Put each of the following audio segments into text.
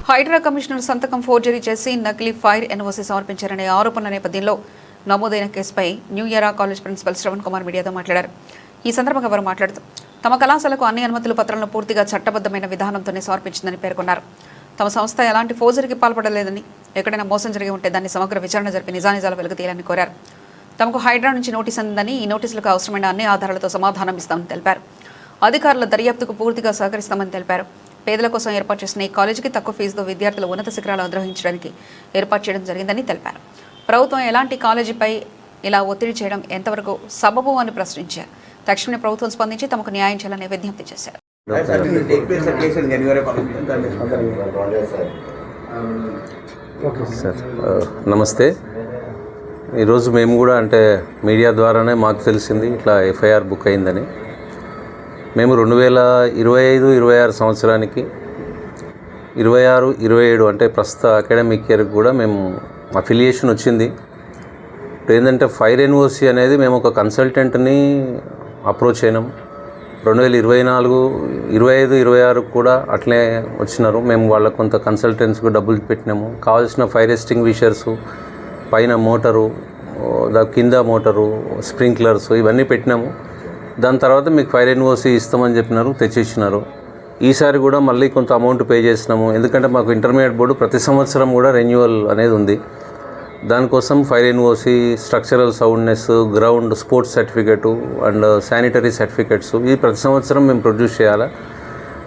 Hydraa commissioner సంతకం forgery చేసి నకిలీ ఫైర్ ఎన్ఓసీ సమర్పించారనే ఆరోపణల నేపథ్యంలో నమోదైన కేసుపై new year college principal Shravan Kumar మీడియాతో మాట్లాడారు. ఈ సందర్భంగా వారు మాట్లాడుతూ తమ కళాశాలకు అన్ని అనుమతుల పత్రాలను పూర్తిగా చట్టబద్ధమైన విధానంతోనే సమర్పించిందని పేర్కొన్నారు. తమ సంస్థ ఎలాంటి ఫోర్జరీకి పాల్పడలేదని, ఎక్కడైనా మోసం జరిగి ఉంటే దాన్ని సమగ్ర విచారణ జరిపి నిజానిజాలు వెలుగుతీయాలని కోరారు. తమకు హైడ్రా నుంచి నోటీస్ అందని, ఈ నోటీసులకు అవసరమైన అన్ని ఆధారాలతో సమాధానం ఇస్తామని తెలిపారు. అధికారుల దర్యాప్తుకు పూర్తిగా సహకరిస్తామని తెలిపారు. పేదల కోసం ఏర్పాటు చేసిన ఈ కాలేజీకి తక్కువ ఫీజుతో విద్యార్థులు ఉన్నత శిఖరాలు అధిరోహించడానికి ఏర్పాటు చేయడం జరిగిందని తెలిపారు. ప్రభుత్వం ఎలాంటి కాలేజీపై ఇలా ఒత్తిడి చేయడం ఎంతవరకు సబబు అని ప్రశ్నించారు. తక్షణమే ప్రభుత్వం స్పందించి తమకు న్యాయం చేయాలని విజ్ఞప్తి చేశారు. నమస్తే. ఈరోజు మేము కూడా మీడియా ద్వారానే మాకు తెలిసింది ఇట్లా ఎఫ్ఐఆర్ బుక్ అయిందని. మేము 2025-26 సంవత్సరానికి 26-27 ప్రస్తుత అకాడమిక్ ఇయర్కి కూడా మేము అఫిలియేషన్ వచ్చింది. ఇప్పుడు ఏంటంటే ఫైర్ ఎన్ఓసి అనేది మేము ఒక కన్సల్టెంట్ని అప్రోచ్ అయినాం. 2024-25-26 కూడా అట్లే వచ్చినారు. మేము వాళ్ళకు కొంత కన్సల్టెంట్స్కి డబ్బులు పెట్టినాము. కావాల్సిన ఫైర్ ఎస్టింగ్విషర్సు, పైన మోటరు, కింద మోటరు, స్ప్రింక్లర్స్ ఇవన్నీ పెట్టినాము. దాని తర్వాత మీకు ఫైర్ ఎన్ఓసి ఇస్తామని చెప్పినారు, తెచ్చిచ్చినారు. ఈసారి కూడా మళ్ళీ కొంత అమౌంట్ పే చేసినాము. ఎందుకంటే మాకు ఇంటర్మీడియట్ బోర్డు ప్రతి సంవత్సరం కూడా రెన్యువల్ అనేది ఉంది. దానికోసం fire NOC, structural soundness, ground sports certificate and sanitary certificates ఇవి ప్రతి సంవత్సరం మేము ప్రొడ్యూస్ చేయాలి.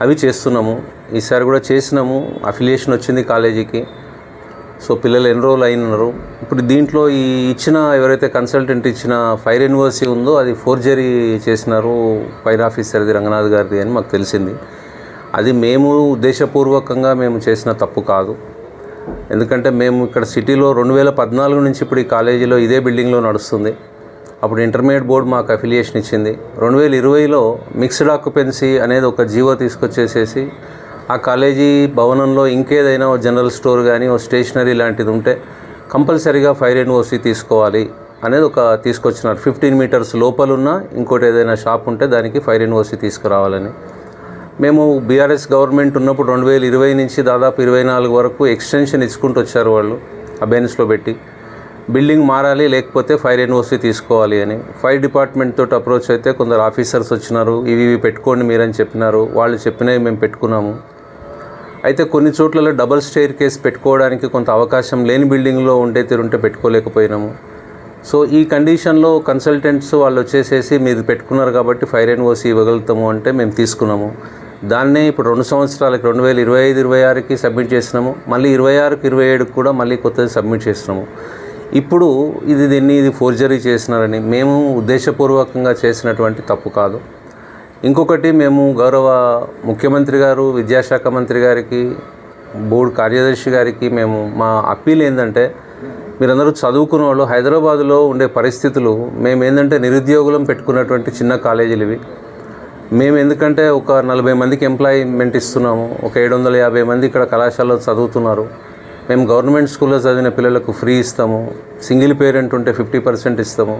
అవి చేస్తున్నాము. ఈసారి కూడా చేసినాము. అఫిలియేషన్ వచ్చింది కాలేజీకి. సో పిల్లలు ఎన్రోల్ అయినారు. ఇప్పుడు దీంట్లో ఈ ఎవరైతే కన్సల్టెంట్ ఇచ్చిన ఫైర్ ఎన్ఓసి ఉందో అది ఫోర్జరీ చేసినారు, ఫైర్ ఆఫీసర్ది రంగనాథ్ గారిది అని మాకు తెలిసింది. అది మేము ఉద్దేశపూర్వకంగా మేము చేసిన తప్పు కాదు. ఎందుకంటే మేము ఇక్కడ సిటీలో 2014 నుంచి ఇప్పుడు ఈ కాలేజీలో ఇదే బిల్డింగ్లో నడుస్తుంది. అప్పుడు ఇంటర్మీడియట్ బోర్డు మాకు అఫిలియేషన్ ఇచ్చింది. 2020లో మిక్స్డ్ ఆక్యుపెన్సీ అనేది ఒక జీవో తీసుకొచ్చేసేసి ఆ కాలేజీ భవనంలో ఇంకేదైనా ఓ జనరల్ స్టోర్ కానీ ఓ స్టేషనరీ లాంటిది ఉంటే కంపల్సరీగా ఫైర్ ఎన్ఓసి తీసుకోవాలి అనేది ఒక తీసుకొచ్చినారు. 15 మీటర్స్ లోపలున్న ఇంకోటి ఏదైనా షాప్ ఉంటే దానికి ఫైర్ ఎన్ఓసి తీసుకురావాలని. మేము బీఆర్ఎస్ గవర్నమెంట్ ఉన్నప్పుడు 2020 నుంచి దాదాపు 24 వరకు ఎక్స్టెన్షన్ ఇచ్చుకుంటూ వచ్చారు వాళ్ళు అబెన్స్లో పెట్టి. బిల్డింగ్ మారాలి లేకపోతే ఫైర్ ఎన్ఓసి తీసుకోవాలి అని. ఫైర్ డిపార్ట్మెంట్ తోటి అప్రోచ్ అయితే కొందరు ఆఫీసర్స్ వచ్చినారు, ఇవి పెట్టుకోండి మీరని చెప్పినారు. వాళ్ళు చెప్పినవి మేము పెట్టుకున్నాము. అయితే కొన్ని చోట్లలో డబల్ స్టెయిర్ కేస్ పెట్టుకోవడానికి కొంత అవకాశం లేని బిల్డింగ్లో ఉంటే పెట్టుకోలేకపోయినాము. సో ఈ కండిషన్లో కన్సల్టెంట్స్ వాళ్ళు వచ్చేసేసి మీరు పెట్టుకున్నారు కాబట్టి ఫైర్ ఎన్ఓసి ఇవ్వగలుగుతాము అంటే మేము తీసుకున్నాము. దాన్నే ఇప్పుడు 2 సంవత్సరాలకి 2025-26కి సబ్మిట్ చేసినాము. మళ్ళీ 26-27కి కూడా మళ్ళీ కొత్తది సబ్మిట్ చేసినాము. ఇప్పుడు ఇది ఫోర్జరీ చేసినారని మేము ఉద్దేశపూర్వకంగా చేసినటువంటి తప్పు కాదు. ఇంకొకటి మేము గౌరవ ముఖ్యమంత్రి గారు, విద్యాశాఖ మంత్రి గారికి, బోర్డు కార్యదర్శి గారికి మేము మా అప్పీల్ ఏంటంటే మీరందరూ చదువుకున్న వాళ్ళు హైదరాబాదులో ఉండే పరిస్థితులు మేము నిరుద్యోగులం పెట్టుకున్నటువంటి చిన్న కాలేజీలు ఇవి. మేము ఎందుకంటే ఒక 40 మందికి ఎంప్లాయ్మెంట్ ఇస్తున్నాము. ఒక 750 మంది ఇక్కడ కళాశాలలో చదువుతున్నారు. మేము గవర్నమెంట్ స్కూల్లో చదివిన పిల్లలకు ఫ్రీ ఇస్తాము. సింగిల్ పేరెంట్ ఉంటే 50% ఇస్తాము.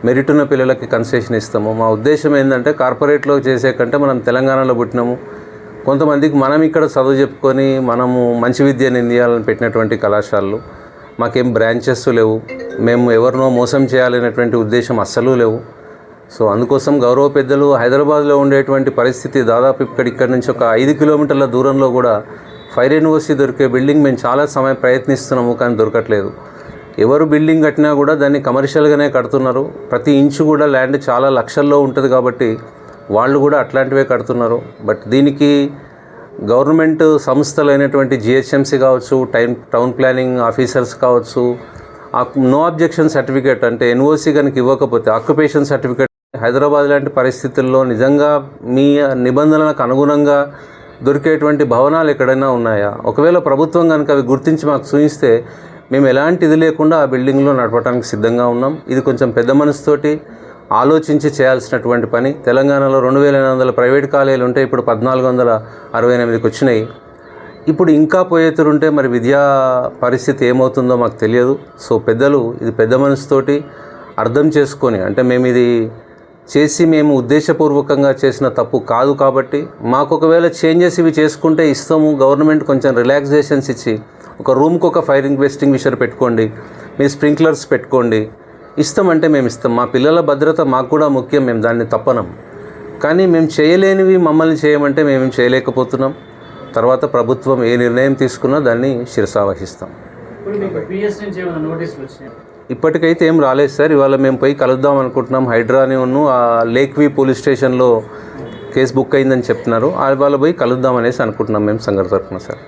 మెరిట్ ఉన్న పిల్లలకి కన్సెషన్ ఇస్తాము. మా ఉద్దేశం ఏంటంటే కార్పొరేట్లో చేసే కంటే మనం తెలంగాణలో పుట్టినాము. కొంతమందికి మనం ఇక్కడ చదువు చెప్పుకొని మనము మంచి విద్యను అందియాలని పెట్టినటువంటి కళాశాలలు. మాకేం బ్రాంచెస్ లేవు. మేము ఎవరినో మోసం చేయాలనేటువంటి ఉద్దేశం అస్సలు లేవు. సో అందుకోసం గౌరవ పెద్దలు హైదరాబాద్లో ఉండేటువంటి పరిస్థితి దాదాపు ఇక్కడ నుంచి ఒక 5 కిలోమీటర్ల దూరంలో కూడా ఫైర్ ఎన్ఓసి దొరికే బిల్డింగ్ మేము చాలా సమయం ప్రయత్నిస్తున్నాము, కానీ దొరకట్లేదు. ఎవరు బిల్డింగ్ కట్టినా కూడా దాన్ని కమర్షియల్గానే కడుతున్నారు. ప్రతి ఇంచు కూడా ల్యాండ్ చాలా లక్షల్లో ఉంటుంది కాబట్టి వాళ్ళు కూడా అట్లాంటివే కడుతున్నారు. బట్ దీనికి గవర్నమెంట్ సంస్థలు అయినటువంటి జిహెచ్ఎంసీ కావచ్చు, టౌన్ ప్లానింగ్ ఆఫీసర్స్ కావచ్చు, నో అబ్జెక్షన్ సర్టిఫికేట్ అంటే ఎన్ఓసి కనుక ఇవ్వకపోతే ఆక్యుపేషన్ సర్టిఫికేట్ హైదరాబాద్ లాంటి పరిస్థితుల్లో నిజంగా మీ నిబంధనలకు అనుగుణంగా దొరికేటువంటి భవనాలు ఎక్కడైనా ఉన్నాయా? ఒకవేళ ప్రభుత్వం కనుక అవి గుర్తించి మాకు చూపిస్తే మేము ఎలాంటి ఇది లేకుండా ఆ బిల్డింగ్లో నడపడానికి సిద్ధంగా ఉన్నాం. ఇది కొంచెం పెద్ద మనసుతోటి ఆలోచించి చేయాల్సినటువంటి పని. తెలంగాణలో 2800 ప్రైవేట్ కాలేజీలు ఉంటే ఇప్పుడు 1468కి వచ్చినాయి. ఇప్పుడు ఇంకా పోయేతురుంటే మరి విద్యా పరిస్థితి ఏమవుతుందో మాకు తెలియదు. సో పెద్దలు ఇది పెద్ద మనసుతోటి అర్థం చేసుకొని, అంటే మేము ఇది చేసి మేము ఉద్దేశపూర్వకంగా చేసిన తప్పు కాదు కాబట్టి మాకు ఒకవేళ చేంజెస్ ఇవి చేసుకుంటే ఇస్తాము. గవర్నమెంట్ కొంచెం రిలాక్సేషన్స్ ఇచ్చి ఒక రూమ్కి ఒక ఫైర్ ఎక్స్టింగ్విషర్ పెట్టుకోండి, మీరు స్ప్రింక్లర్స్ పెట్టుకోండి, ఇస్తామంటే మేము ఇస్తాం. మా పిల్లల భద్రత మాకు కూడా ముఖ్యం, మేము దాన్ని తప్పనం. కానీ మేము చేయలేనివి మమ్మల్ని చేయమంటే మేము చేయలేకపోతున్నాం. తర్వాత ప్రభుత్వం ఏ నిర్ణయం తీసుకున్నా దాన్ని శిరసావహిస్తాం. ఇప్పటికైతే ఏం రాలేదు సార్. ఇవాళ మేము పోయి కలుద్దాం అనుకుంటున్నాం. హైడ్రాని ఆ లేక్ వ్యూ పోలీస్ స్టేషన్లో కేసు బుక్ అయిందని చెప్తున్నారు. ఇవాళ పోయి కలుద్దాం అనేసి అనుకుంటున్నాం మేము సంఘటన తరఫున సార్.